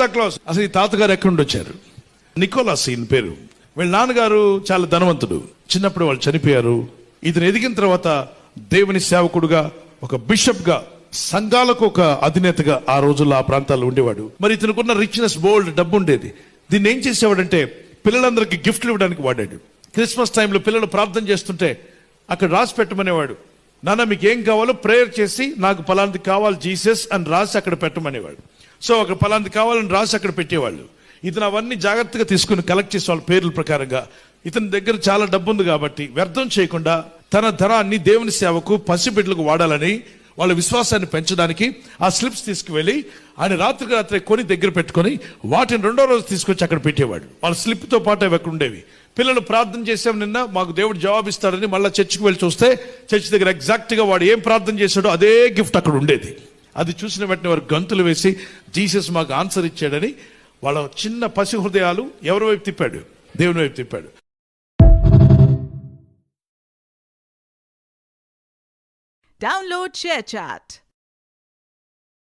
Class. అసలు ఈ తాతగారు ఎక్కడి నుండి వచ్చారు? నికోలాస్ ఈయన పేరు. వీళ్ళ నాన్నగారు చాలా ధనవంతుడు. చిన్నప్పుడు వాళ్ళు చనిపోయారు. ఇతను ఎదిగిన తర్వాత దేవుని సేవకుడుగా, ఒక బిషప్ గా, సంఘాలకు ఒక అధినేతగా ఆ రోజుల్లో ఆ ప్రాంతాల్లో ఉండేవాడు. మరి ఇతనుకున్న రిచ్నెస్, బోల్డ్ డబ్బు ఉండేది. దీన్ని ఏం చేసేవాడంటే పిల్లలందరికీ గిఫ్ట్లు ఇవ్వడానికి వాడాడు. క్రిస్మస్ టైంలో పిల్లలు ప్రార్థన చేస్తుంటే అక్కడ రాసి పెట్టమనేవాడు. నాన్న మీకు ఏం కావాలో ప్రేయర్ చేసి నాకు పలాంటి కావాలి జీసస్ అని రాసి అక్కడ పెట్టమనేవాడు. సో అక్కడ పలాంటి కావాలని రాసి అక్కడ పెట్టేవాళ్ళు. ఇతను అవన్నీ జాగ్రత్తగా తీసుకుని కలెక్ట్ చేసే వాళ్ళ పేర్ల ప్రకారంగా. ఇతని దగ్గర చాలా డబ్బు ఉంది కాబట్టి వ్యర్థం చేయకుండా తన ధనాన్ని దేవుని సేవకు, పసిబిడ్డలకు వాడాలని, వాళ్ళ విశ్వాసాన్ని పెంచడానికి ఆ స్లిప్స్ తీసుకువెళ్ళి ఆయన రాత్రికి రాత్రి కొని దగ్గర పెట్టుకొని వాటిని రెండో రోజు తీసుకొచ్చి అక్కడ పెట్టేవాడు. వాళ్ళ స్లిప్తో పాటు అవి అక్కడ ఉండేవి. పిల్లలు ప్రార్థన చేసాం నిన్న, మాకు దేవుడు జవాబిస్తాడని మళ్ళీ చర్చికి వెళ్ళి చూస్తే చర్చి దగ్గర ఎగ్జాక్ట్గా వాడు ఏం ప్రార్థన చేశాడో అదే గిఫ్ట్ అక్కడ ఉండేది. అది చూసిన వెంటనే వారు గంతులు వేసి జీసస్ మాకు ఆన్సర్ ఇచ్చాడని వాళ్ళ చిన్న పసి హృదయాలు ఎవరి వైపు తిప్పాడు? దేవుని వైపు తిప్పాడు. Download ShareChat.